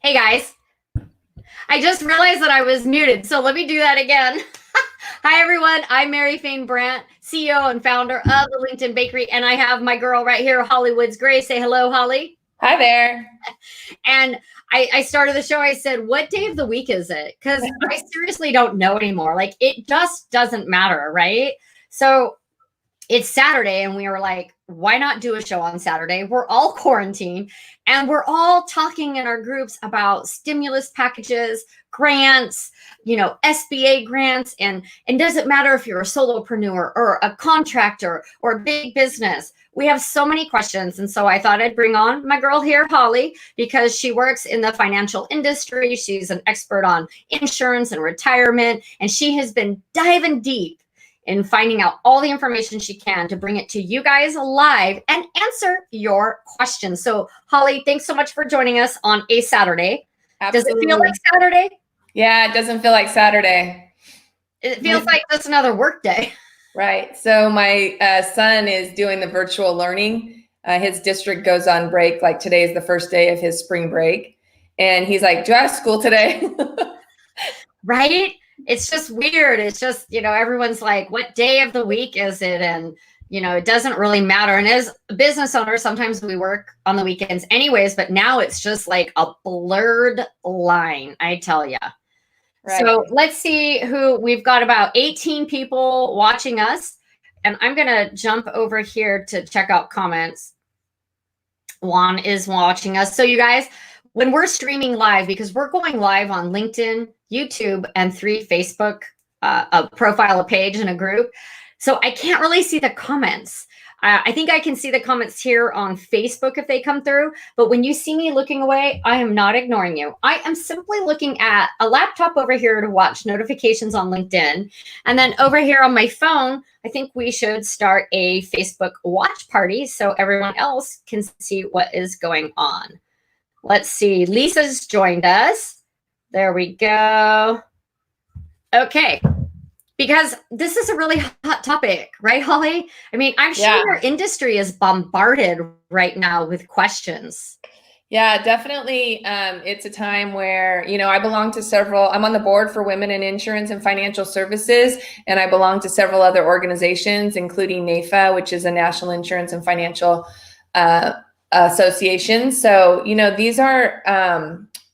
Hey guys, I just realized that I was muted, so let me do that again. Hi everyone, I'm Mary Fain Brandt, CEO and founder of the LinkedIn Bakery, and I have my girl right here, Hawley Woods. Say hello, Hawley. Hi there. And I started the show, I said, what day of the week is it? Because I seriously don't know anymore. Like, it just doesn't matter, right? So it's Saturday, and we were like, why not do a show on Saturday? We're all quarantined, and we're all talking in our groups about stimulus packages, grants, SBA grants, and does it matter if you're a solopreneur or a contractor or a big business? We have so many questions, and so I thought I'd bring on my girl here, Hawley, because she works in the financial industry. She's an expert on insurance and retirement, and she has been diving deep in finding out all the information she can to bring it to you guys live and answer your questions. So, Hawley, thanks so much for joining us on a Saturday. Absolutely. Does it feel like Saturday? Yeah, it doesn't feel like Saturday. It feels like just another work day. Right. So my son is doing the virtual learning. His district goes on break. Like today is the first day of his spring break. And he's like, do I have school today? Right? It's just weird. It's just, everyone's like, what day of the week is it? And, it doesn't really matter. And as a business owner, sometimes we work on the weekends anyways, but now it's just like a blurred line, I tell you. Right. So let's see who we've got. About 18 people watching us. And I'm going to jump over here to check out comments. Juan is watching us. So you guys, when we're streaming live, because we're going live on LinkedIn, YouTube, and 3 Facebook, a profile, a page, and a group. So I can't really see the comments. I think I can see the comments here on Facebook if they come through. But when you see me looking away, I am not ignoring you. I am simply looking at a laptop over here to watch notifications on LinkedIn. And then over here on my phone, I think we should start a Facebook watch party so everyone else can see what is going on. Let's see. Lisa's joined us. There we go. Okay. Because this is a really hot topic, right, Hawley? I mean, I'm sure your industry is bombarded right now with questions. Yeah, definitely. It's a time where, I belong to several, I'm on the board for Women in Insurance and Financial Services, and I belong to several other organizations, including NAFA, which is a National Insurance and Financial Association. So, these are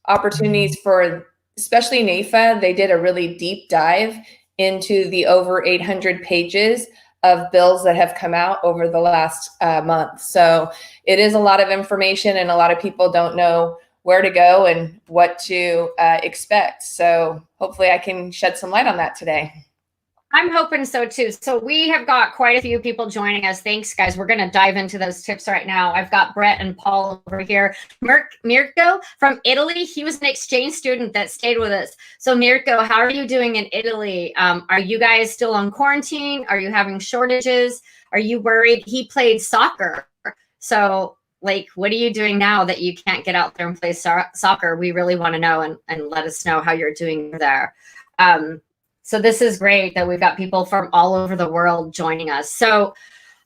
opportunities for, especially NAFA. They did a really deep dive into the over 800 pages of bills that have come out over the last month. So it is a lot of information, and a lot of people don't know where to go and what to expect. So hopefully I can shed some light on that today. I'm hoping so too. So we have got quite a few people joining us. Thanks, guys. We're going to dive into those tips right now. I've got Brett and Paul over here. Mirko from Italy. He was an exchange student that stayed with us. So Mirko, how are you doing in Italy? Are you guys still on quarantine? Are you having shortages? Are you worried? He played soccer. So what are you doing now that you can't get out there and play soccer? We really want to know and let us know how you're doing there. So this is great that we've got people from all over the world joining us. So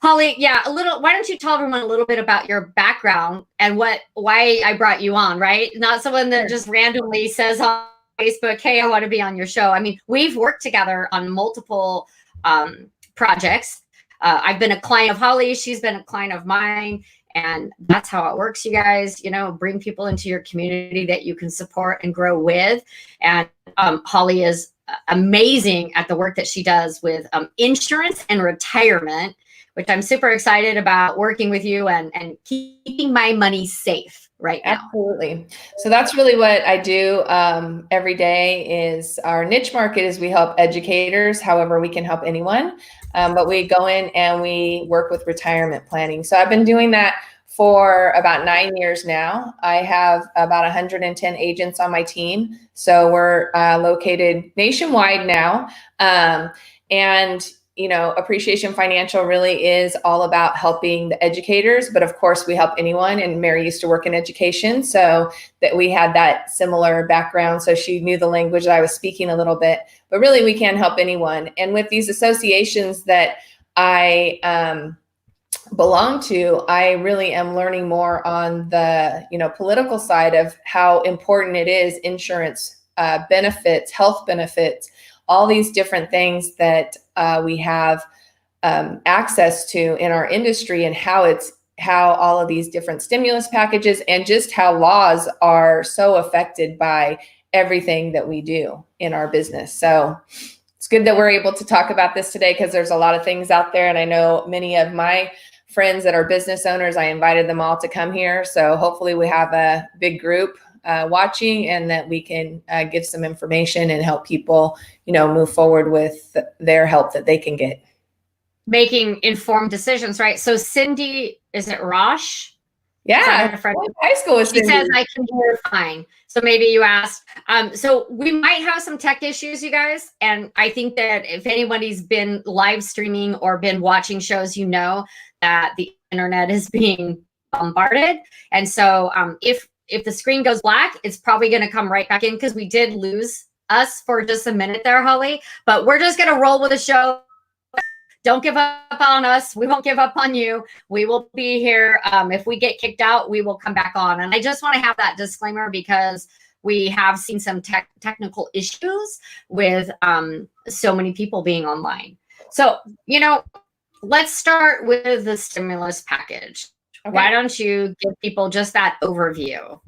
Hawley, why don't you tell everyone a little bit about your background and why I brought you on, right? Not someone that just randomly says on Facebook, hey, I want to be on your show. I mean, we've worked together on multiple projects. I've been a client of Hawley. She's been a client of mine. And that's how it works, you guys, bring people into your community that you can support and grow with. And Hawley is amazing at the work that she does with insurance and retirement, which I'm super excited about working with you and keeping my money safe right now. Absolutely. So that's really what I do every day. Is our niche market is we help educators. However, we can help anyone, but we go in and we work with retirement planning. So I've been doing that for about 9 years now. I have about 110 agents on my team. So we're located nationwide now. And Appreciation Financial really is all about helping the educators, but of course we help anyone. And Mary used to work in education, so that we had that similar background. So she knew the language that I was speaking a little bit, but really we can help anyone. And with these associations that I belong to, I really am learning more on the, political side of how important it is, insurance benefits, health benefits, all these different things that we have access to in our industry, and how all of these different stimulus packages and just how laws are so affected by everything that we do in our business. So it's good that we're able to talk about this today, because there's a lot of things out there. And I know many of my friends that are business owners, I invited them all to come here. So hopefully we have a big group watching, and that we can give some information and help people, move forward with their help that they can get. Making informed decisions, right? So Cindy, is it Rosh? Yeah, high school with Cindy. She says, I can hear fine. So maybe you asked. So we might have some tech issues, you guys. And I think that if anybody's been live streaming or been watching shows, that the internet is being bombarded. And so if the screen goes black, it's probably going to come right back in, because we did lose us for just a minute there, Hawley. But we're just going to roll with the show. Don't give up on us. We won't give up on you. We will be here. If we get kicked out, we will come back on. And I just want to have that disclaimer, because we have seen some technical issues with so many people being online. So, let's start with the stimulus package. Okay. Why don't you give people just that overview?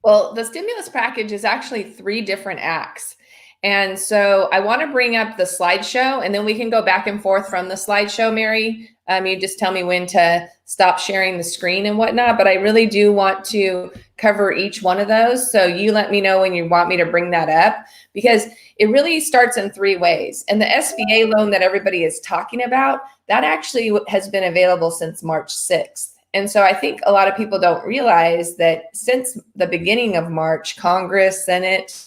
Well, the stimulus package is actually 3 different acts. And so I want to bring up the slideshow, and then we can go back and forth from the slideshow, Mary. You just tell me when to stop sharing the screen and whatnot, but I really do want to cover each one of those. So you let me know when you want me to bring that up, because it really starts in 3 ways. And the SBA loan that everybody is talking about, that actually has been available since March 6th. And so I think a lot of people don't realize that since the beginning of March, Congress, Senate,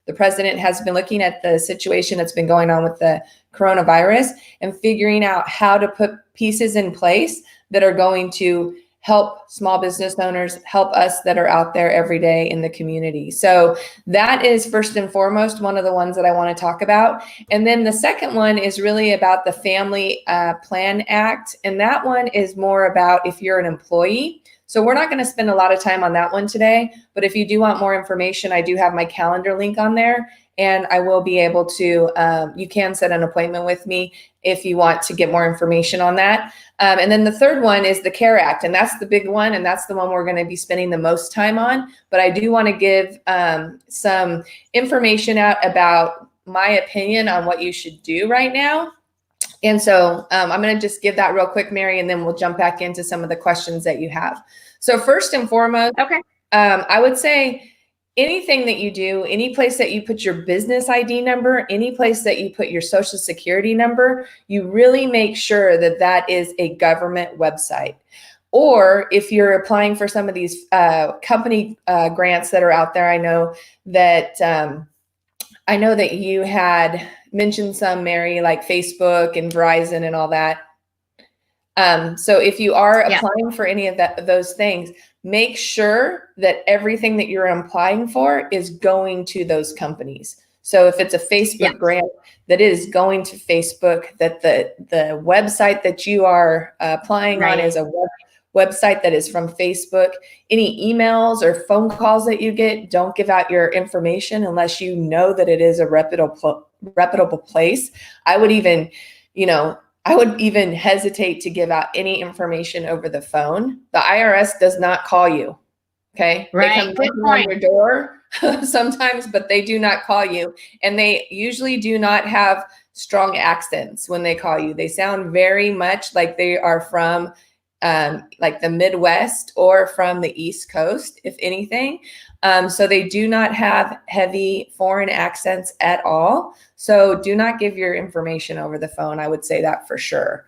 the president has been looking at the situation that's been going on with the coronavirus and figuring out how to put pieces in place that are going to help small business owners, help us that are out there every day in the community. So that is first and foremost one of the ones that I want to talk about. And then the second one is really about the Family Plan Act. And that one is more about if you're an employee. So we're not going to spend a lot of time on that one today, but if you do want more information, I do have my calendar link on there, and I will be able to, you can set an appointment with me if you want to get more information on that. And then the third one is the CARE Act, and that's the big one, and that's the one we're going to be spending the most time on. But I do want to give some information out about my opinion on what you should do right now. And so I'm going to just give that real quick, Mary, and then we'll jump back into some of the questions that you have. So first and foremost, okay. I would say anything that you do, any place that you put your business ID number, any place that you put your social security number, you really make sure that that is a government website. Or if you're applying for some of these company grants that are out there, I know that you had mentioned some, Mary, like Facebook and Verizon and all that. So if you are applying for any of those things, make sure that everything that you're applying for is going to those companies. So if it's a Facebook grant, that is going to Facebook, that the website that you are applying on is a website that is from Facebook. Any emails or phone calls that you get, don't give out your information unless you know that it is a reputable place. I would even hesitate to give out any information over the phone. The IRS does not call you. Okay. Right. They come on your door sometimes, but they do not call you. And they usually do not have strong accents when they call you. They sound very much like they are from like the Midwest or from the East Coast, if anything. So they do not have heavy foreign accents at all. So do not give your information over the phone. I would say that for sure.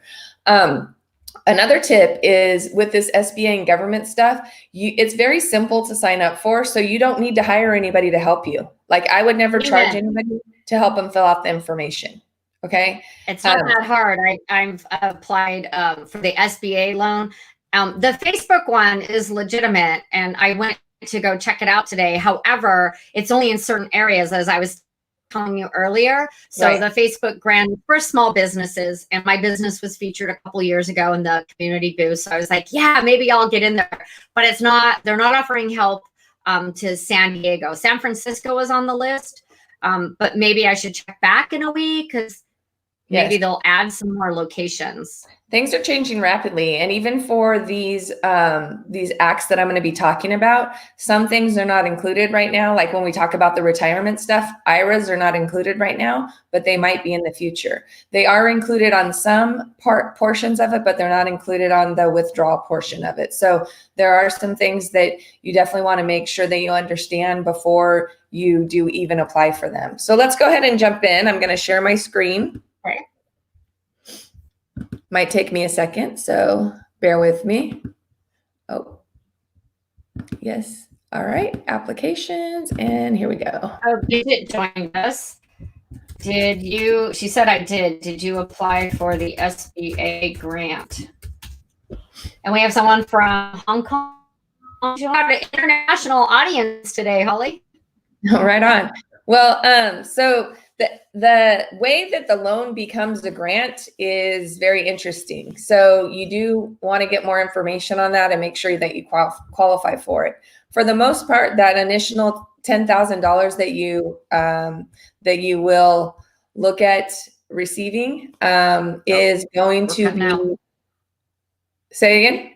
Another tip is with this SBA and government stuff, it's very simple to sign up for. So you don't need to hire anybody to help you. Like I would never charge anybody to help them fill out the information. Okay. It's not that hard. I've applied for the SBA loan. The Facebook one is legitimate, and I went to go check it out today. However, it's only in certain areas, as I was telling you earlier. So Right. the Facebook grant for small businesses, and my business was featured a couple years ago in the community boost. So I was like, yeah, maybe I'll get in there. But it's not, they're not offering help to San Diego. San Francisco was on the list. But maybe I should check back in a week because maybe they'll add some more locations. Things are changing rapidly. And even for these acts that I'm going to be talking about, some things are not included right now. Like when we talk about the retirement stuff, IRAs are not included right now, but they might be in the future. They are included on some portions of it, but they're not included on the withdrawal portion of it. So there are some things that you definitely want to make sure that you understand before you do even apply for them. So let's go ahead and jump in. I'm going to share my screen. Okay. Might take me a second, so bear with me. Oh, yes. All right, applications, and here we go. Oh, Bridget joined us. Did you, she said I did you apply for the SBA grant? And we have someone from Hong Kong. You have an international audience today, Hawley. Right on. Well, so the way that the loan becomes a grant is very interesting. So you do want to get more information on that and make sure that you qualify for it. For the most part, that initial $10,000 that you will look at receiving is going to be. Say again.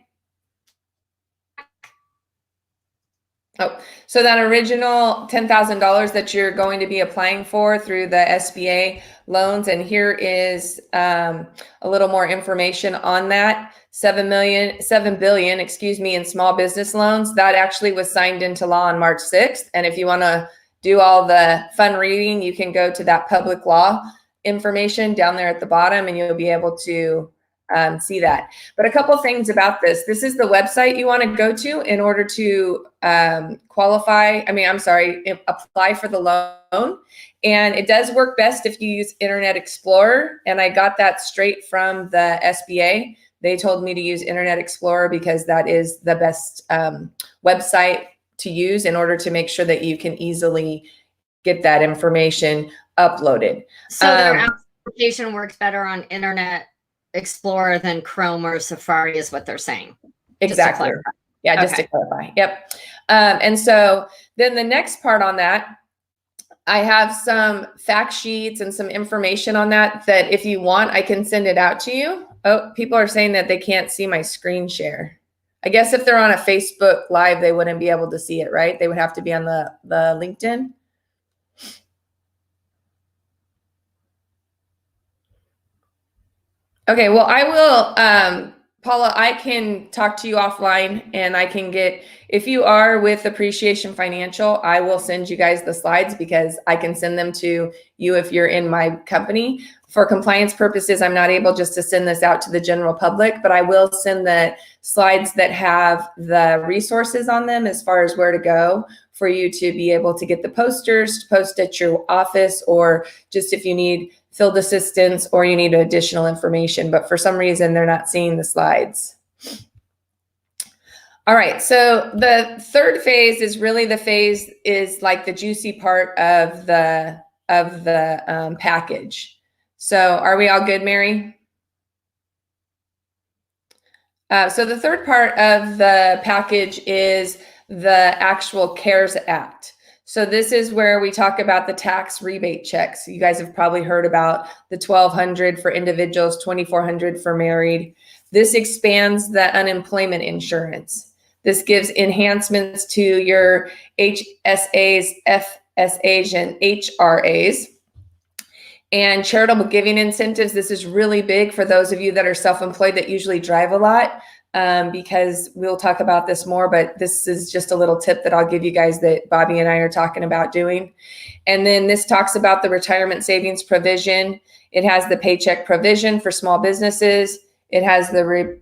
Oh, so that original $10,000 that you're going to be applying for through the SBA loans, and here is a little more information on that. 7 billion, excuse me, in small business loans. That actually was signed into law on March 6th. And if you want to do all the fun reading, you can go to that public law information down there at the bottom, and you'll be able to see that. But a couple things about this. This is the website you want to go to in order to apply for the loan. And it does work best if you use Internet Explorer. And I got that straight from the SBA. They told me to use Internet Explorer because that is the best website to use in order to make sure that you can easily get that information uploaded. So their application works better on Internet Explorer than Chrome or Safari is what they're saying. Exactly. Just to clarify. Yep. And so then the next part on that, I have some fact sheets and some information on that if you want, I can send it out to you. Oh, people are saying that they can't see my screen share. I guess if they're on a Facebook Live, they wouldn't be able to see it, right? They would have to be on the LinkedIn. Okay, well, I will, Paula, I can talk to you offline and I can if you are with Appreciation Financial, I will send you guys the slides because I can send them to you if you're in my company. For compliance purposes, I'm not able just to send this out to the general public, but I will send the slides that have the resources on them as far as where to go for you to be able to get the posters to post at your office, or just if you need field assistance or you need additional information, but for some reason they're not seeing the slides. All right, so the third phase is really like the juicy part of the package. So are we all good, Mary? So the third part of the package is the actual CARES Act. So this is where we talk about the tax rebate checks. You guys have probably heard about the $1,200 for individuals, $2,400 for married. This expands the unemployment insurance. This gives enhancements to your HSAs, FSAs, and HRAs. And charitable giving incentives. This is really big for those of you that are self-employed that usually drive a lot. Because we'll talk about this more, but this is just a little tip that I'll give you guys that Bobby and I are talking about doing. And then this talks about the retirement savings provision. It has the paycheck provision for small businesses. It has the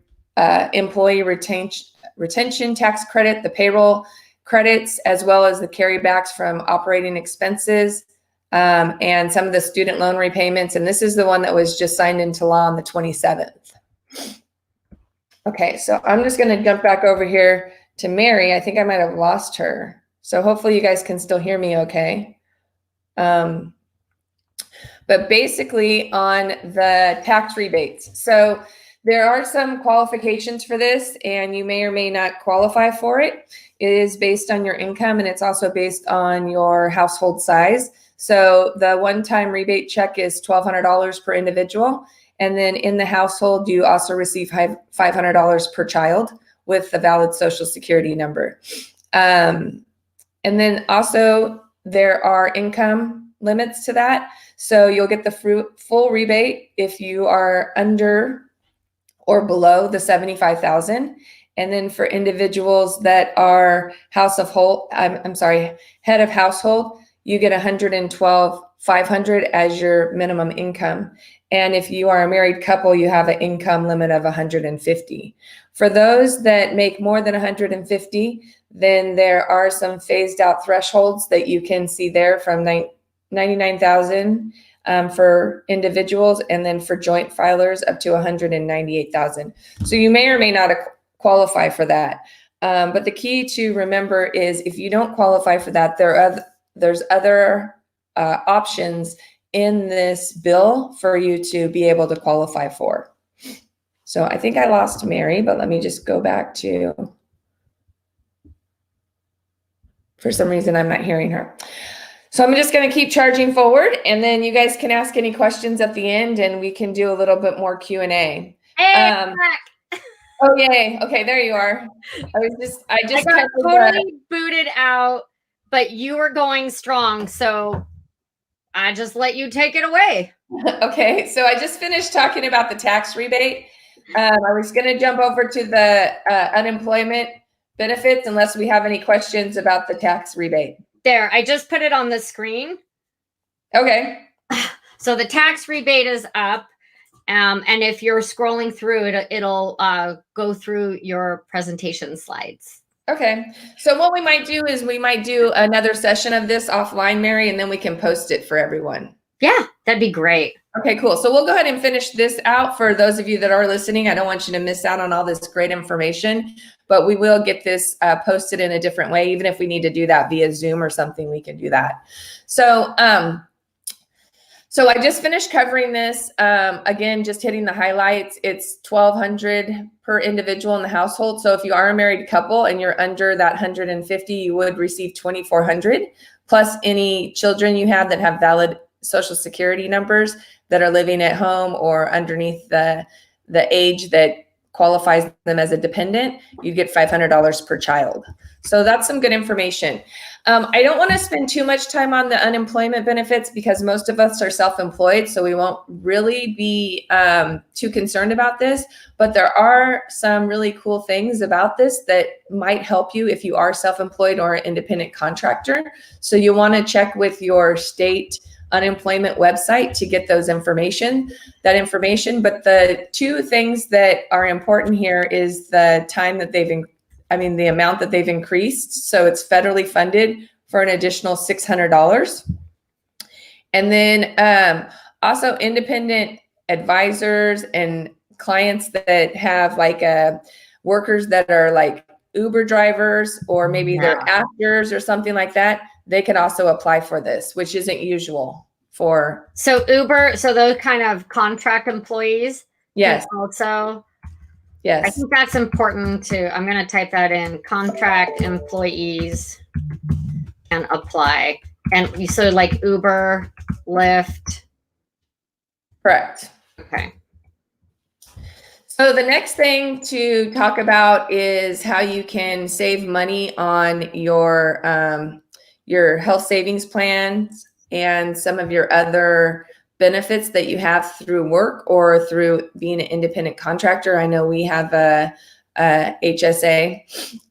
employee retention tax credit, the payroll credits, as well as the carrybacks from operating expenses, and some of the student loan repayments. And this is the one that was just signed into law on the 27th. Okay, so I'm just going to jump back over here to Mary. I think I might have lost her. So hopefully you guys can still hear me okay. but basically on the tax rebates. So there are some qualifications for this, and you may or may not qualify for it. It is based on your income, and it's also based on your household size. So the one-time rebate check is $1,200 per individual. And then in the household, you also receive $500 per child with a valid Social Security number. And then also there are income limits to that. So you'll get the full rebate if you are under or below the 75,000. And then for individuals that are head of household, you get $112,500 as your minimum income. And if you are a married couple, you have an income limit of $150,000. For those that make more than $150,000, then there are some phased out thresholds that you can see there from $99,000 for individuals, and then for joint filers up to $198,000. So you may or may not qualify for that. But the key to remember is if you don't qualify for that, there's other options in this bill for you to be able to qualify for. So I think I lost Mary, but let me just go back to, for some reason I'm not hearing her. So I'm just going to keep charging forward, and then you guys can ask any questions at the end, and we can do a little bit more Q&A. Hey, oh, yay. Okay, there you are. I got totally booted out, but you were going strong, so I just let you take it away. Okay, so I just finished talking about the tax rebate. I was going to jump over to the unemployment benefits unless we have any questions about the tax rebate. There, I just put it on the screen. Okay. So the tax rebate is up. And if you're scrolling through it, it'll go through your presentation slides. Okay. So what we might do is we might do another session of this offline, Mary, and then we can post it for everyone. Yeah, that'd be great. Okay, cool. So we'll go ahead and finish this out for those of you that are listening. I don't want you to miss out on all this great information, but we will get this posted in a different way. Even if we need to do that via Zoom or something, we can do that. So, so I just finished covering this. Again, just hitting the highlights. It's $1,200 per individual in the household. So if you are a married couple and you're under that 150, you would receive $2,400 plus any children you have that have valid Social Security numbers that are living at home or underneath the age that qualifies them as a dependent, you'd get $500 per child. So that's some good information. I don't want to spend too much time on the unemployment benefits because most of us are self-employed, so we won't really be too concerned about this, but there are some really cool things about this that might help you if you are self-employed or an independent contractor. So you want to check with your state unemployment website to get that information. But the two things that are important here is the time that the amount that they've increased. So it's federally funded for an additional $600. And then also independent advisors and clients that have workers that are like Uber drivers, or maybe they're actors or something like that, they can also apply for this, which isn't usual for. So Uber, so those kind of contract employees. Yes. Also. Yes. I think that's important too. I'm going to type that in. Contract employees can apply. And so like Uber, Lyft. Correct. Okay. So the next thing to talk about is how you can save money on your health savings plans and some of your other benefits that you have through work or through being an independent contractor. I know we have a HSA,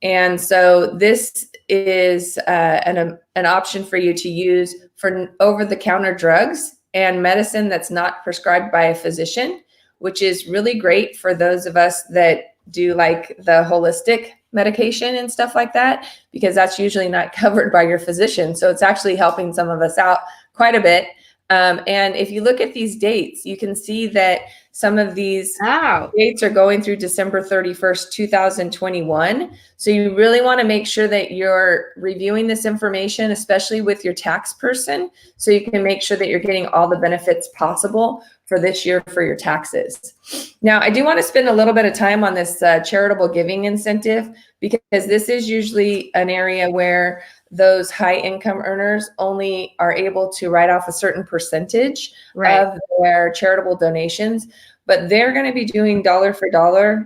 and so this is an option for you to use for over-the-counter drugs and medicine that's not prescribed by a physician, which is really great for those of us that do like the holistic medication and stuff like that, because that's usually not covered by your physician. So it's actually helping some of us out quite a bit. And if you look at these dates, you can see that some of these Oh, dates are going through December 31st, 2021. So you really want to make sure that you're reviewing this information, especially with your tax person, so you can make sure that you're getting all the benefits possible for this year for your taxes. Now, I do want to spend a little bit of time on this charitable giving incentive, because this is usually an area where those high income earners only are able to write off a certain percentage right. of their charitable donations, but they're going to be doing dollar for dollar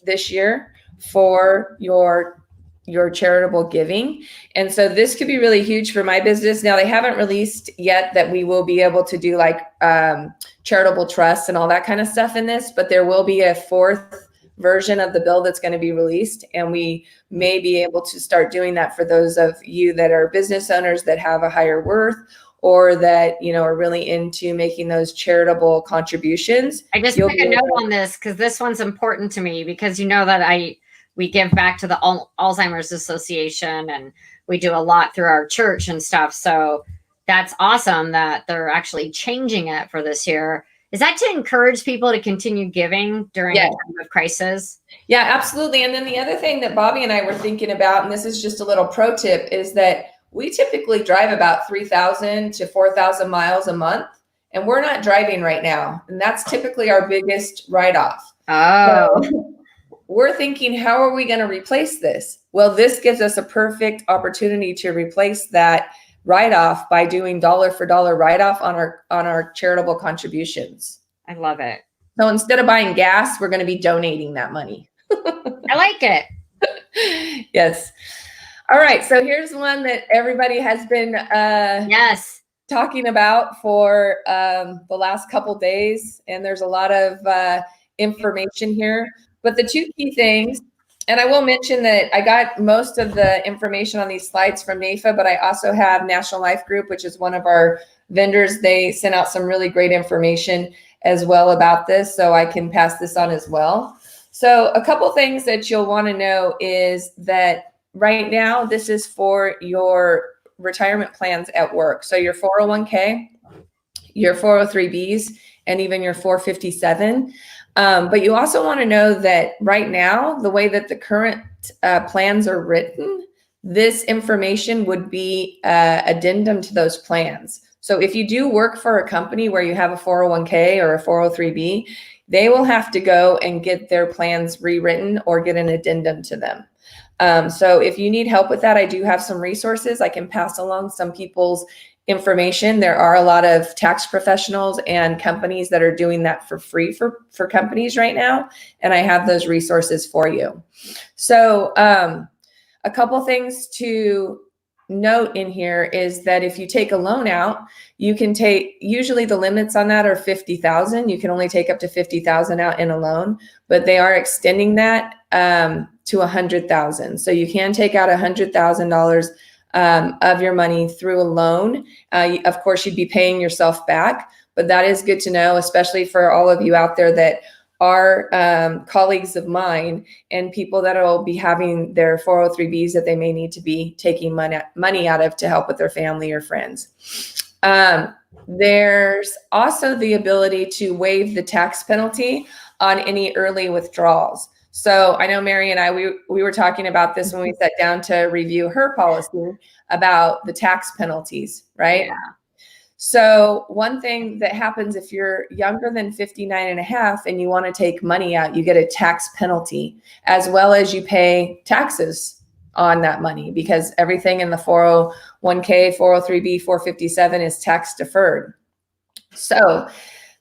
this year for your charitable giving. And so this could be really huge for my business. Now, they haven't released yet that we will be able to do like charitable trusts and all that kind of stuff in this, but there will be a fourth version of the bill that's going to be released, and we may be able to start doing that for those of you that are business owners that have a higher worth, or that, you know, are really into making those charitable contributions. I just took a note on this because this one's important to me, because you know that we give back to the Alzheimer's Association, and we do a lot through our church and stuff. So that's awesome that they're actually changing it for this year. Is that to encourage people to continue giving during a time of crisis? Yeah, absolutely. And then the other thing that Bobby and I were thinking about, and this is just a little pro tip, is that we typically drive about 3,000 to 4,000 miles a month, and we're not driving right now. And that's typically our biggest write-off. Oh. So we're thinking, how are we going to replace this? Well, this gives us a perfect opportunity to replace that write-off by doing dollar for dollar write-off on our charitable contributions. I love it. So instead of buying gas, we're going to be donating that money. I like it. Yes. All right. So here's one that everybody has been talking about for the last couple days, and there's a lot of information here. But the two key things, and I will mention that I got most of the information on these slides from NAFA, but I also have National Life Group, which is one of our vendors. They sent out some really great information as well about this, so I can pass this on as well. So a couple things that you'll want to know is that right now, this is for your retirement plans at work. So your 401k, your 403bs, and even your 457. But you also want to know that right now, the way that the current plans are written, this information would be addendum to those plans. So if you do work for a company where you have a 401k or a 403b, they will have to go and get their plans rewritten or get an addendum to them. So if you need help with that, I do have some resources. I can pass along some people's information. There are a lot of tax professionals and companies that are doing that for free for companies right now. And I have those resources for you. So a couple things to note in here is that if you take a loan out, you can take, usually the limits on that are 50,000. You can only take up to 50,000 out in a loan, but they are extending that to 100,000. So you can take out $100,000 of your money through a loan. Of course, you'd be paying yourself back, but that is good to know, especially for all of you out there that are colleagues of mine and people that will be having their 403bs that they may need to be taking money out of to help with their family or friends. There's also the ability to waive the tax penalty on any early withdrawals. So I know Mary and I, we were talking about this when we sat down to review her policy about the tax penalties, right? Yeah. So one thing that happens if you're younger than 59 and a half and you want to take money out, you get a tax penalty, as well as you pay taxes on that money, because everything in the 401k, 403b, 457 is tax deferred. So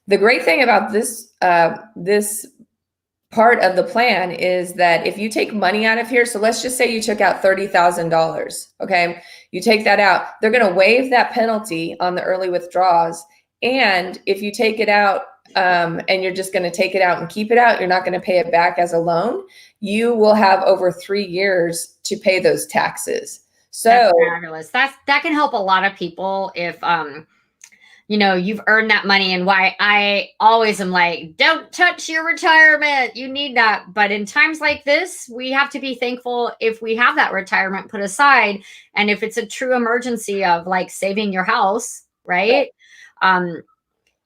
the great thing about this, this part of the plan is that if you take money out of here, so let's just say you took out $30,000, okay? You take that out, they're going to waive that penalty on the early withdrawals. And if you take it out and you're just going to take it out and keep it out, you're not going to pay it back as a loan, you will have over 3 years to pay those taxes. So that's fabulous. That can help a lot of people if you know, you've earned that money. And why I always am like, don't touch your retirement. You need that. But in times like this, we have to be thankful if we have that retirement put aside. And if it's a true emergency of like saving your house, right?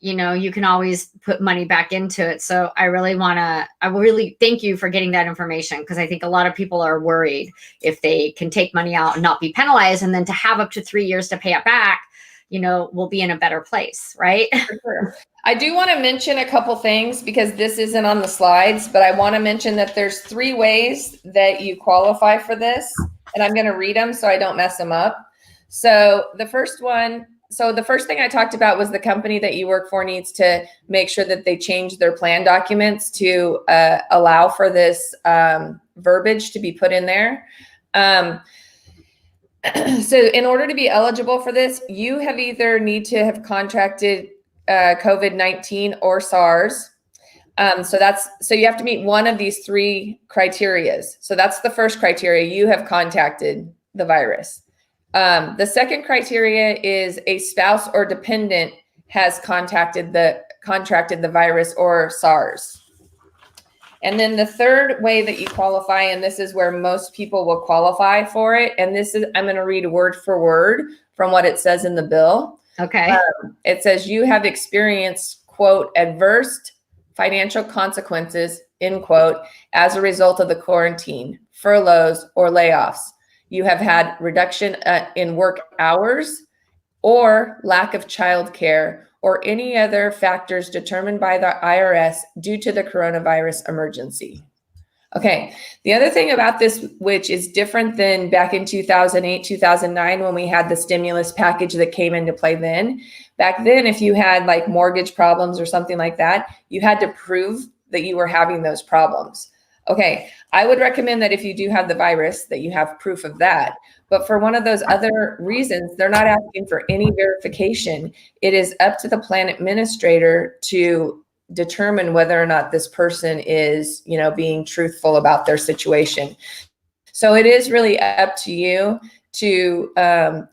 You can always put money back into it. So I really thank you for getting that information, because I think a lot of people are worried if they can take money out and not be penalized, and then to have up to 3 years to pay it back, we'll be in a better place, right? For sure. I do want to mention a couple things, because this isn't on the slides, but I want to mention that there's 3 ways that you qualify for this, and I'm going to read them so I don't mess them up. So the first thing I talked about was the company that you work for needs to make sure that they change their plan documents to allow for this verbiage to be put in there. So in order to be eligible for this, you have either need to have contracted COVID-19 or SARS. So you have to meet one of these 3 criterias. So that's the first criteria. You have contacted the virus. The second criteria is a spouse or dependent has contracted the virus or SARS. And then the third way that you qualify, and this is where most people will qualify for it, and I'm going to read word for word from what it says in the bill. Okay. It says you have experienced, quote, adverse financial consequences, end quote, as a result of the quarantine, furloughs, or layoffs. You have had reduction in work hours or lack of childcare or any other factors determined by the IRS due to the coronavirus emergency. Okay, the other thing about this, which is different than back in 2008, 2009, when we had the stimulus package that came into play then. Back then, if you had like mortgage problems or something like that, you had to prove that you were having those problems. Okay, I would recommend that if you do have the virus, that you have proof of that. But for one of those other reasons, they're not asking for any verification. It is up to the plan administrator to determine whether or not this person is, being truthful about their situation. So it is really up to you to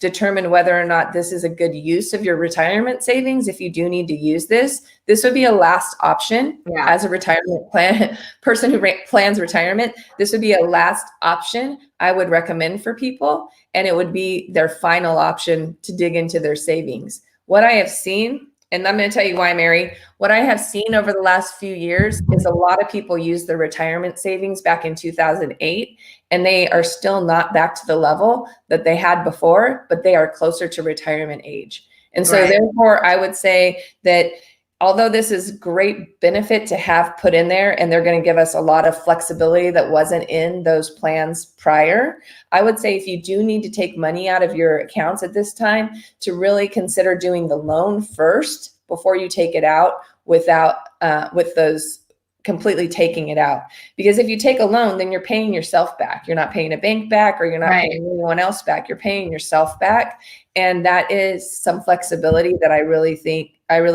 determine whether or not this is a good use of your retirement savings. If you do need to use this would be a last option. Yeah. As a retirement plan person who plans retirement. This would be a last option I would recommend for people, and it would be their final option to dig into their savings. What I have seen, and I'm going to tell you why, Mary, what I have seen over the last few years is a lot of people use their retirement savings back in 2008, and they are still not back to the level that they had before, but they are closer to retirement age. And so Therefore, I would say that although this is great benefit to have put in there, and they're going to give us a lot of flexibility that wasn't in those plans prior, I would say if you do need to take money out of your accounts at this time, to really consider doing the loan first before you take it out with those completely taking it out. Because if you take a loan, then you're paying yourself back. You're not paying a bank back, or you're not paying anyone else back. You're paying yourself back. And that is some flexibility that I really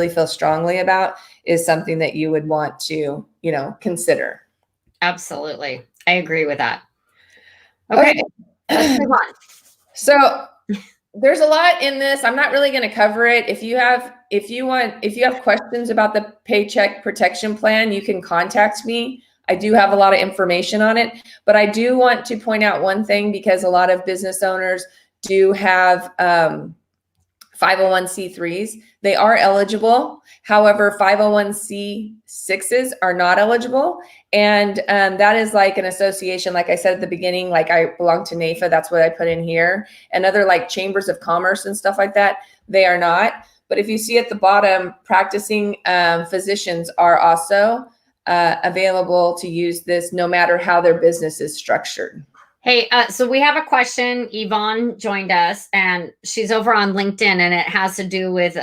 feel strongly about, is something that you would want to, consider. Absolutely. I agree with that. Okay. Let's move on. So there's a lot in this. I'm not really going to cover it. If you have questions about the Paycheck Protection Plan, you can contact me. I do have a lot of information on it, but I do want to point out one thing, because a lot of business owners do have 501c3s. They are eligible. However, 501c6s are not eligible. And that is like an association, like I said at the beginning, like I belong to NAFA, that's what I put in here. And other like chambers of commerce and stuff like that, they are not. But if you see at the bottom, practicing physicians are also available to use this, no matter how their business is structured. Hey, so we have a question. Yvonne joined us, and she's over on LinkedIn, and it has to do with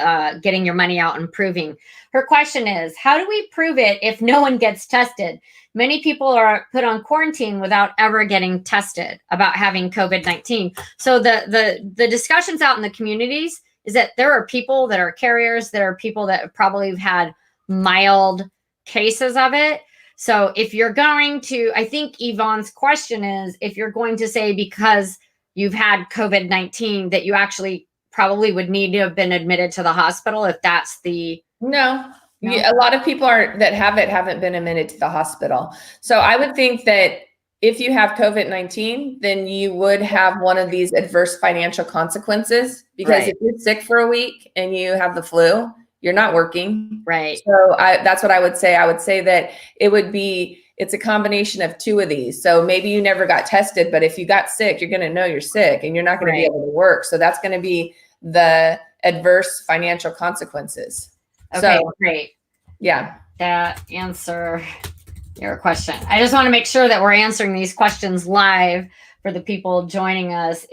getting your money out and proving. Her question is, how do we prove it if no one gets tested? Many people are put on quarantine without ever getting tested about having COVID-19. So the discussions out in the communities is that there are people that are carriers, there are people that probably have had mild cases of it. So if you're going to, I think Yvonne's question is, if you're going to say because you've had COVID-19 that you actually probably would need to have been admitted to the hospital, if that's the... No. A lot of people that have it haven't been admitted to the hospital. So I would think that if you have COVID-19, then you would have one of these adverse financial consequences, because if you're sick for a week and you have the flu, you're not working. Right. So that's what I would say. I would say that it's a combination of two of these. So maybe you never got tested, but if you got sick, you're going to know you're sick and you're not going to be able to work. So that's going to be the adverse financial consequences. Okay, so, great. Yeah. That answer your question. I just want to make sure that we're answering these questions live for the people joining in us.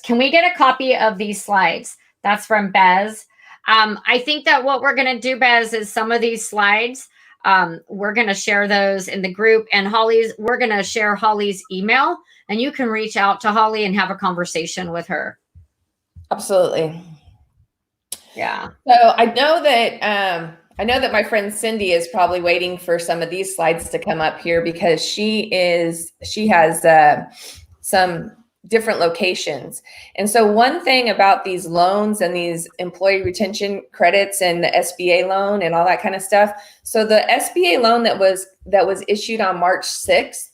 Can we get a copy of these slides? That's from Bez. I think that what we're going to do, Bez, is some of these slides, we're going to share those in the group, and we're going to share Hawley's email, and you can reach out to Hawley and have a conversation with her. Absolutely. Yeah. So I know that my friend Cindy is probably waiting for some of these slides to come up here, because she has some different locations. And so one thing about these loans and these employee retention credits and the SBA loan and all that kind of stuff. So the SBA loan that was issued on March 6th,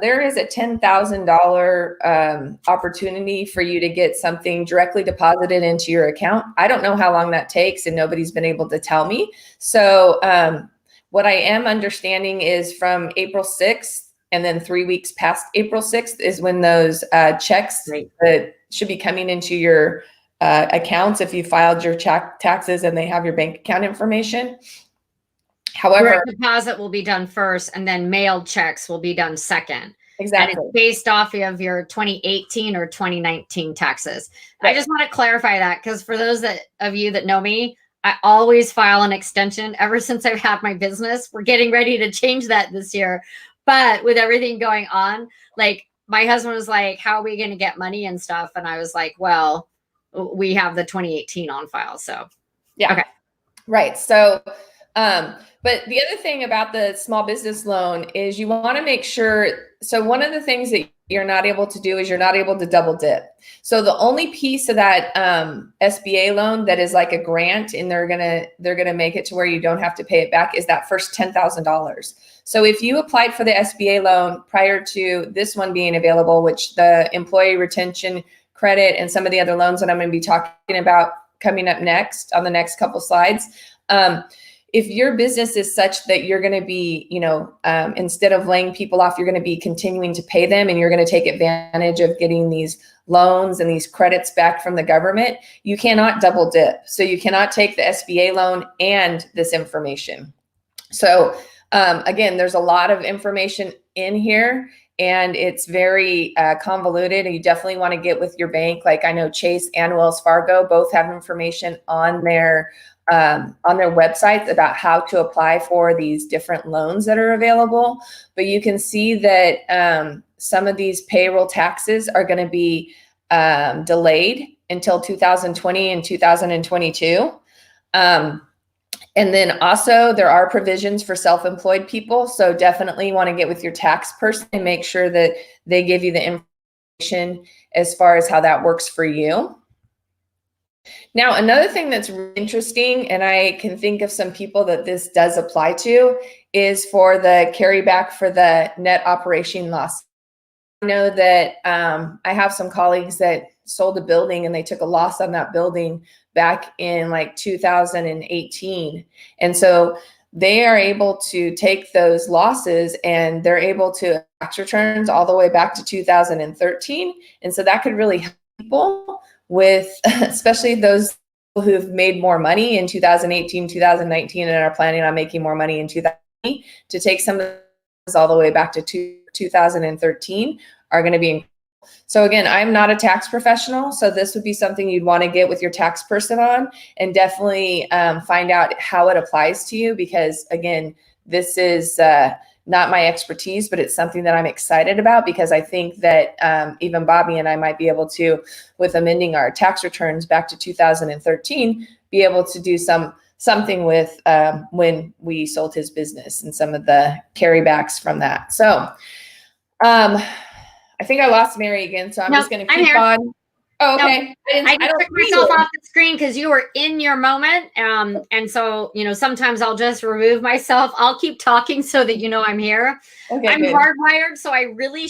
there is a $10,000 opportunity for you to get something directly deposited into your account. I don't know how long that takes, and nobody's been able to tell me. So what I am understanding is from April 6th, and then 3 weeks past April 6th is when those checks that should be coming into your accounts if you filed your taxes and they have your bank account information. However, direct deposit will be done first, and then mailed checks will be done second. Exactly. And it's based off of your 2018 or 2019 taxes. Right. I just want to clarify that, because for those of you that know me, I always file an extension ever since I've had my business. We're getting ready to change that this year. But with everything going on, like my husband was like, how are we going to get money and stuff? And I was like, well, we have the 2018 on file. So, yeah. Okay. Right. So, but the other thing about the small business loan is you want to make sure. So one of the things that you're not able to do is you're not able to double dip. So the only piece of that SBA loan that is like a grant, and they're gonna make it to where you don't have to pay it back, is that first $10,000. So if you applied for the SBA loan prior to this one being available, which the employee retention credit and some of the other loans that I'm going to be talking about coming up next on the next couple slides. If your business is such that you're going to be, instead of laying people off, you're going to be continuing to pay them, and you're going to take advantage of getting these loans and these credits back from the government, you cannot double dip. So you cannot take the SBA loan and this information. So again, there's a lot of information in here, and it's very convoluted, and you definitely want to get with your bank. Like I know Chase and Wells Fargo both have information on their websites about how to apply for these different loans that are available. But you can see that some of these payroll taxes are going to be delayed until 2020 and 2022. And then also there are provisions for self-employed people. So definitely want to get with your tax person and make sure that they give you the information as far as how that works for you. Now, another thing that's interesting, and I can think of some people that this does apply to, is for the carryback for the net operation loss. I know that I have some colleagues that sold a building and they took a loss on that building back in like 2018. And so they are able to take those losses and they're able to tax returns all the way back to 2013. And so that could really help people with, especially those who've made more money in 2018, 2019, and are planning on making more money in 2020, to take some of those all the way back to 2013 are going to be. So again, I'm not a tax professional, so this would be something you'd want to get with your tax person on, and definitely find out how it applies to you, because again, this is not my expertise, but it's something that I'm excited about, because I think that even Bobby and I might be able to, with amending our tax returns back to 2013, be able to do something with when we sold his business and some of the carrybacks from that. So I think I lost Mary again, so I'm just going to keep on. Oh, No, okay. I just don't took see myself you. off the screen because you were in your moment. And so, sometimes I'll just remove myself. I'll keep talking so that I'm here. Okay, I'm good. hardwired, so I really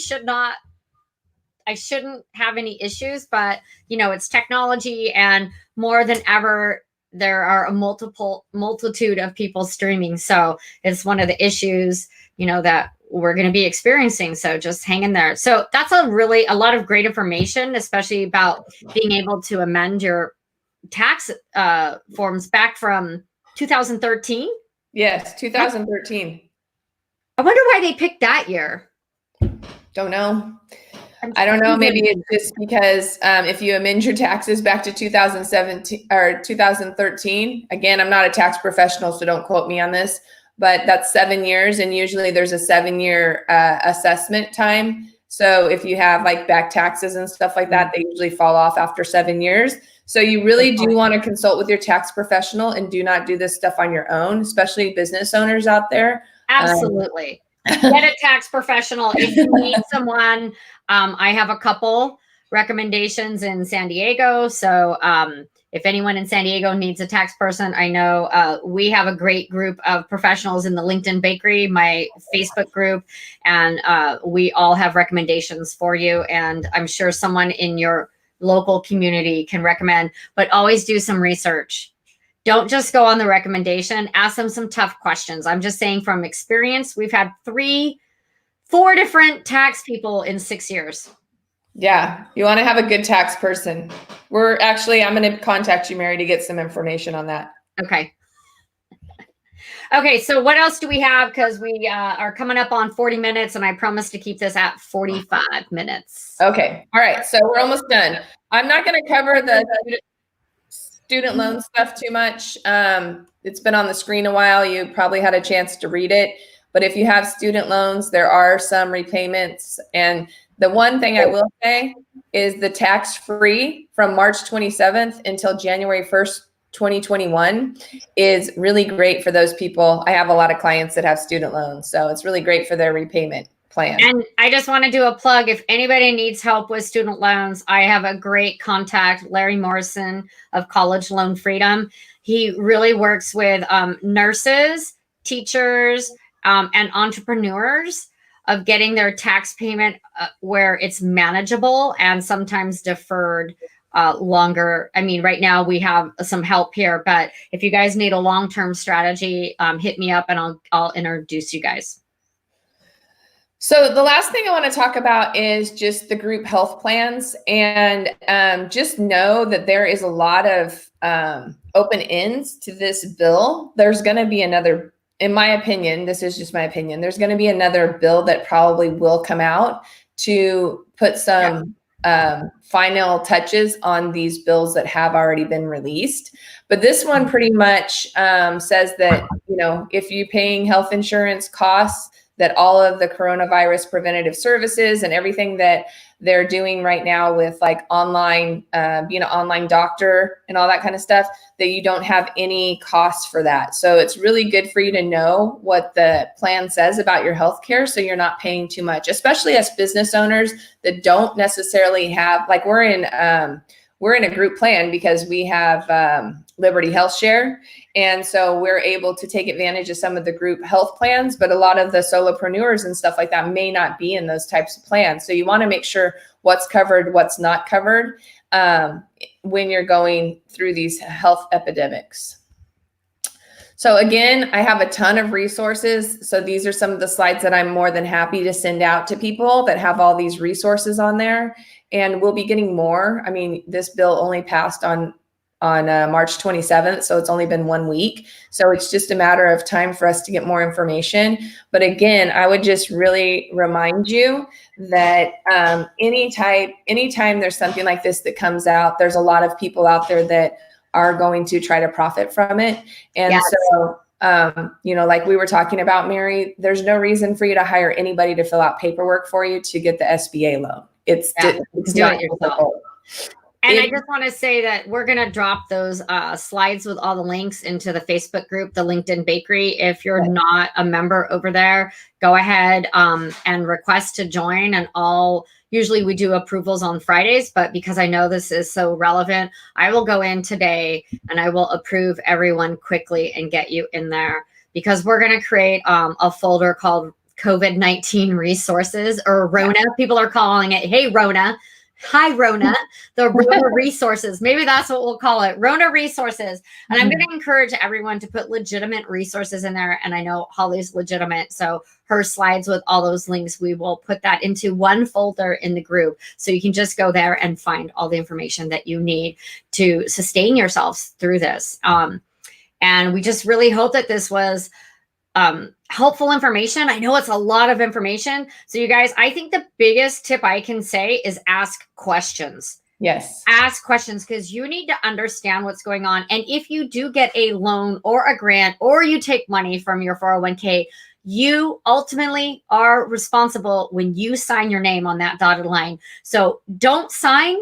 I shouldn't have any issues, but it's technology, and more than ever, there are a multitude of people streaming. So it's one of the issues, that we're going to be experiencing. So just hang in there. So that's a lot of great information, especially about being able to amend your tax forms back from 2013. Yes, 2013. I wonder why they picked that year. Don't know. I don't know. Maybe it's just because if you amend your taxes back to 2017 or 2013, again, I'm not a tax professional, so don't quote me on this, but that's 7 years. And usually there's a 7-year assessment time. So if you have like back taxes and stuff like that, they usually fall off after 7 years. So you really do want to consult with your tax professional and do not do this stuff on your own, especially business owners out there. Absolutely. Get a tax professional if you need someone. I have a couple recommendations in San Diego. So if anyone in San Diego needs a tax person, I know we have a great group of professionals in the LinkedIn Bakery, my Facebook group, and we all have recommendations for you. And I'm sure someone in your local community can recommend, but always do some research. Don't just go on the recommendation. Ask them some tough questions. I'm just saying from experience, we've had 4 different tax people in 6 years. Yeah, you want to have a good tax person. I'm going to contact you, Mary, to get some information on that. Okay. Okay, so what else do we have? Because we are coming up on 40 minutes, and I promised to keep this at 45 minutes. Okay. All right. So we're almost done. I'm not going to cover the student loan stuff too much. It's been on the screen a while. You probably had a chance to read it. But if you have student loans, there are some repayments. And the one thing I will say is the tax-free from March 27th until January 1st, 2021 is really great for those people. I have a lot of clients that have student loans, so it's really great for their repayment plan. And I just want to do a plug. If anybody needs help with student loans, I have a great contact, Larry Morrison of College Loan Freedom. He really works with nurses, teachers, and entrepreneurs of getting their tax payment where it's manageable and sometimes deferred longer. I mean, right now we have some help here, but if you guys need a long-term strategy, hit me up and I'll introduce you guys. So the last thing I want to talk about is just the group health plans, and just know that there is a lot of open ends to this bill. There's going to be another, in my opinion, this is just my opinion, there's going to be another bill that probably will come out to put some final touches on these bills that have already been released. But this one pretty much says that, if you're paying health insurance costs, that all of the coronavirus preventative services and everything that they're doing right now with like online, online doctor and all that kind of stuff, that you don't have any costs for that. So it's really good for you to know what the plan says about your healthcare, so you're not paying too much, especially as business owners that don't necessarily have, like we're in a group plan because we have Liberty Health Share. And so we're able to take advantage of some of the group health plans, but a lot of the solopreneurs and stuff like that may not be in those types of plans. So you want to make sure what's covered, what's not covered when you're going through these health epidemics. So again, I have a ton of resources. So these are some of the slides that I'm more than happy to send out to people that have all these resources on there. And we'll be getting more. I mean, this bill only passed on March 27th, so it's only been 1 week. So it's just a matter of time for us to get more information. But again, I would just really remind you that anytime there's something like this that comes out, there's a lot of people out there that are going to try to profit from it. And yes. So, like we were talking about, Mary, there's no reason for you to hire anybody to fill out paperwork for you to get the SBA loan. It's do it yourself. And I just want to say that we're going to drop those slides with all the links into the Facebook group, the LinkedIn Bakery. If you're not a member over there, go ahead and request to join. And usually we do approvals on Fridays, but because I know this is so relevant, I will go in today and I will approve everyone quickly and get you in there, because we're going to create a folder called COVID-19 resources, or Rona. People are calling it, hey, Rona. Hi, Rona, the Rona resources. Maybe that's what we'll call it, Rona resources. And I'm going to encourage everyone to put legitimate resources in there. And I know Hawley's legitimate. So her slides with all those links, we will put that into one folder in the group. So you can just go there and find all the information that you need to sustain yourselves through this. And we just really hope that this was helpful information. I know it's a lot of information. So you guys, I think the biggest tip I can say is ask questions. Yes. Ask questions, because you need to understand what's going on. And if you do get a loan or a grant, or you take money from your 401k, you ultimately are responsible when you sign your name on that dotted line. So don't sign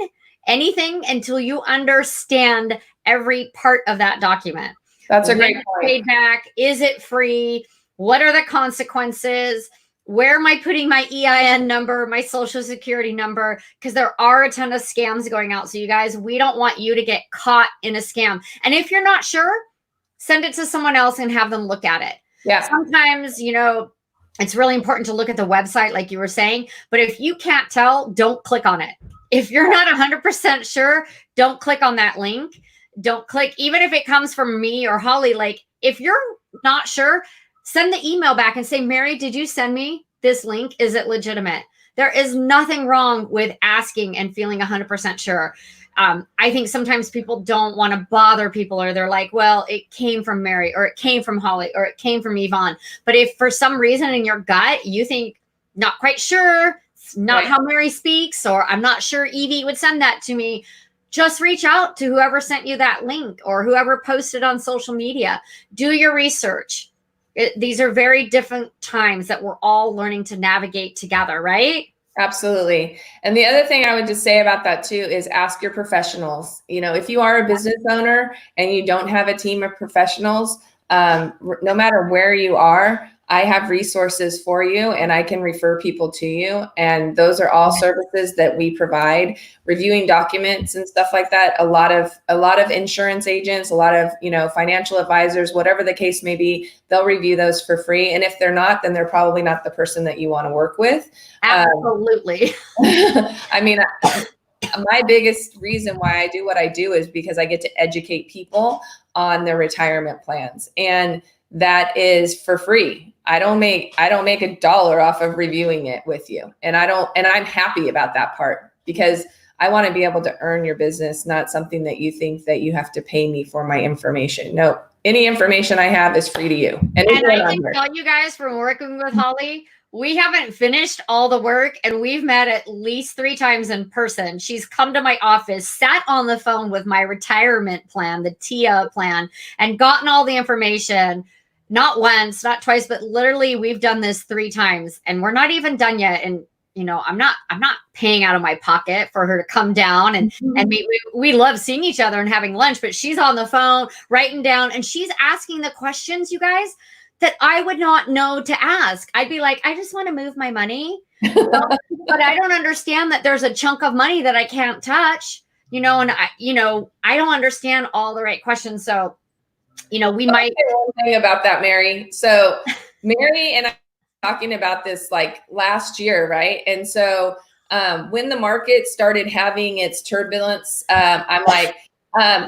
anything until you understand every part of that document. That's a great point. Paid back? Is it free? What are the consequences? Where am I putting my EIN number, my social security number? Because there are a ton of scams going out. So you guys, we don't want you to get caught in a scam. And if you're not sure, send it to someone else and have them look at it. Yeah. Sometimes, it's really important to look at the website, like you were saying. But if you can't tell, don't click on it. If you're not 100% sure, don't click on that link. Don't click, even if it comes from me or Hawley. Like, if you're not sure, send the email back and say, Mary, did you send me this link? Is it legitimate? There is nothing wrong with asking and feeling 100% sure. I think sometimes people don't want to bother people, or they're like, well, it came from Mary, or it came from Hawley, or it came from Yvonne. But if for some reason in your gut, you think not quite sure, it's not how Mary speaks, or I'm not sure Evie would send that to me, just reach out to whoever sent you that link or whoever posted on social media. Do your research. These are very different times that we're all learning to navigate together, right? Absolutely. And the other thing I would just say about that too is ask your professionals. If you are a business owner and you don't have a team of professionals, no matter where you are, I have resources for you and I can refer people to you. And those are all services that we provide, reviewing documents and stuff like that. A lot of insurance agents, a lot of, financial advisors, whatever the case may be, they'll review those for free. And if they're not, then they're probably not the person that you want to work with. Absolutely. I mean, my biggest reason why I do what I do is because I get to educate people on their retirement plans. And that is for free. I don't make $1 off of reviewing it with you. And I'm happy about that part, because I want to be able to earn your business, not something that you think that you have to pay me for my information. No, any information I have is free to you. And I can tell you guys, from working with Hawley, we haven't finished all the work, and we've met at least 3 times in person. She's come to my office, sat on the phone with my retirement plan, the TIA plan, and gotten all the information. Not once, not twice, but literally we've done this 3 times, and we're not even done yet. And, I'm not paying out of my pocket for her to come down and we love seeing each other and having lunch, but she's on the phone writing down, and she's asking the questions, you guys, that I would not know to ask. I'd be like, I just want to move my money, but I don't understand that there's a chunk of money that I can't touch, and I don't understand all the right questions. So, we might say one thing about that, Mary. So Mary and I were talking about this like last year, right? And so when the market started having its turbulence, I'm like,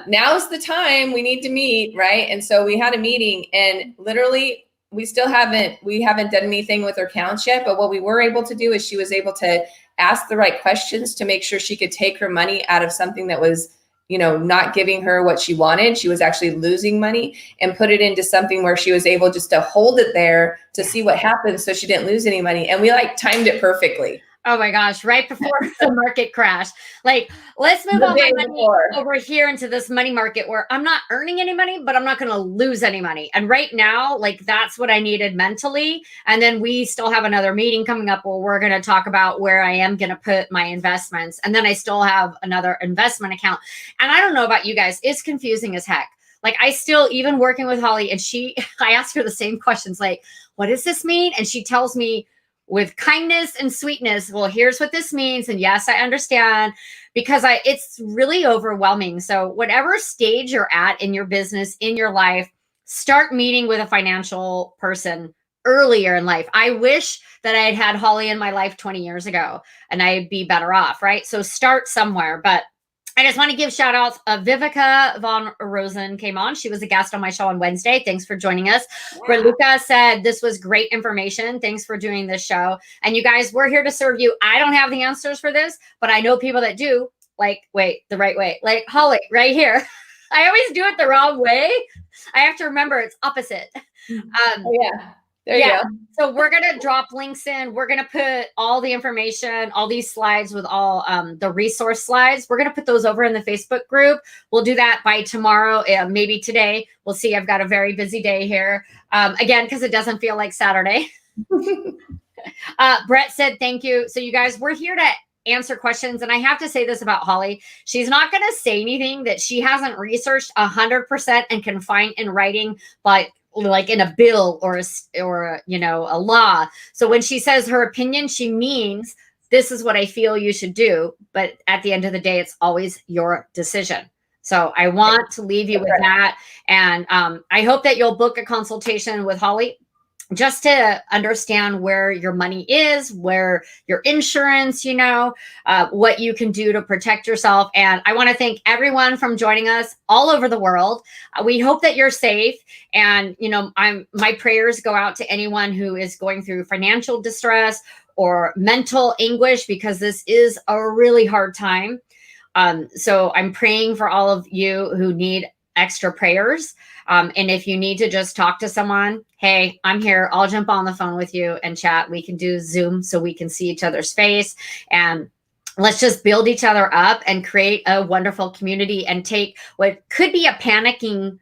now's the time we need to meet, right? And so we had a meeting, and literally we haven't done anything with her accounts yet. But what we were able to do is she was able to ask the right questions to make sure she could take her money out of something that was, not giving her what she wanted. She was actually losing money, and put it into something where she was able just to hold it there to see what happened, so she didn't lose any money. And we timed it perfectly. Oh my gosh, right before the market crash. Like, let's move all my money over here into this money market where I'm not earning any money, but I'm not going to lose any money. And right now, like, that's what I needed mentally. And then we still have another meeting coming up where we're going to talk about where I am going to put my investments. And then I still have another investment account. And I don't know about you guys, it's confusing as heck. Like, I still, even working with Hawley, and I ask her the same questions, like, what does this mean? And she tells me, with kindness and sweetness, well, here's what this means. And yes, I understand, because it's really overwhelming. So whatever stage you're at in your business, in your life, start meeting with a financial person earlier in life. I wish that I had Hawley in my life 20 years ago and I'd be better off, right? So start somewhere. But I just want to give shout outs. Vivica von Rosen came on. She was a guest on my show on Wednesday. Thanks for joining us. Yeah. Luca said, this was great information. Thanks for doing this show. And you guys, we're here to serve you. I don't have the answers for this, but I know people that do. Like, wait, the right way. Like Hawley, right here. I always do it the wrong way. I have to remember it's opposite. Yeah. There you go. So we're going to drop links in. We're going to put all the information, all these slides with all the resource slides. We're going to put those over in the Facebook group. We'll do that by tomorrow, maybe today. We'll see. I've got a very busy day here. Again, because it doesn't feel like Saturday. Brett said, thank you. So you guys, we're here to answer questions. And I have to say this about Hawley. She's not going to say anything that she hasn't researched 100% and can find in writing, but like in a bill or a law. So when she says her opinion, she means this is what I feel you should do. But at the end of the day, it's always your decision. So I want to leave you with that. And I hope that you'll book a consultation with Hawley just to understand where your money is, where your insurance, what you can do to protect yourself. And I want to thank everyone from joining us all over the world. We hope that you're safe. And, my prayers go out to anyone who is going through financial distress or mental anguish, because this is a really hard time. So I'm praying for all of you who need extra prayers. And if you need to just talk to someone, hey, I'm here. I'll jump on the phone with you and chat. We can do Zoom so we can see each other's face, and let's just build each other up and create a wonderful community and take what could be a panicking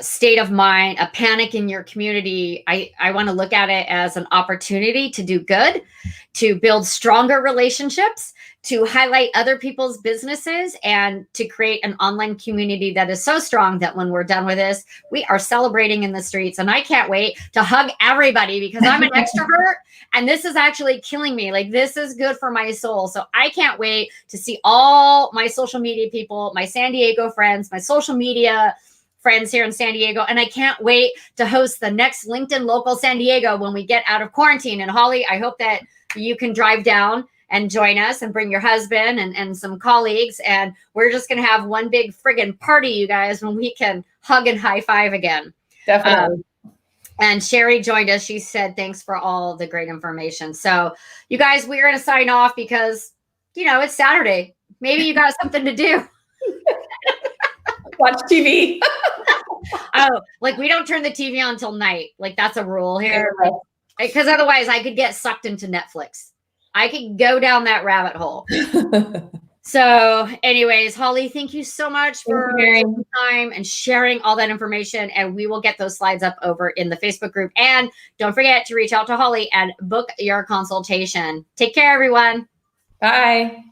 state of mind, a panic in your community. I want to look at it as an opportunity to do good, to build stronger relationships, to highlight other people's businesses, and to create an online community that is so strong that when we're done with this, we are celebrating in the streets. And I can't wait to hug everybody, because I'm an extrovert and this is actually killing me. Like, this is good for my soul. So I can't wait to see all my social media people, my San Diego friends, my social media friends here in San Diego. And I can't wait to host the next LinkedIn Local San Diego when we get out of quarantine. And Hawley, I hope that you can drive down and join us and bring your husband and some colleagues. And we're just going to have one big friggin' party, you guys, when we can hug and high five again. Definitely. And Sherry joined us. She said, thanks for all the great information. So you guys, we're going to sign off because, it's Saturday. Maybe you got something to do. Watch TV. Oh, like, we don't turn the TV on until night. Like, that's a rule here. Because otherwise I could get sucked into Netflix. I could go down that rabbit hole. So anyways, Hawley, thank you so much for your time and sharing all that information. And we will get those slides up over in the Facebook group. And don't forget to reach out to Hawley and book your consultation. Take care, everyone. Bye.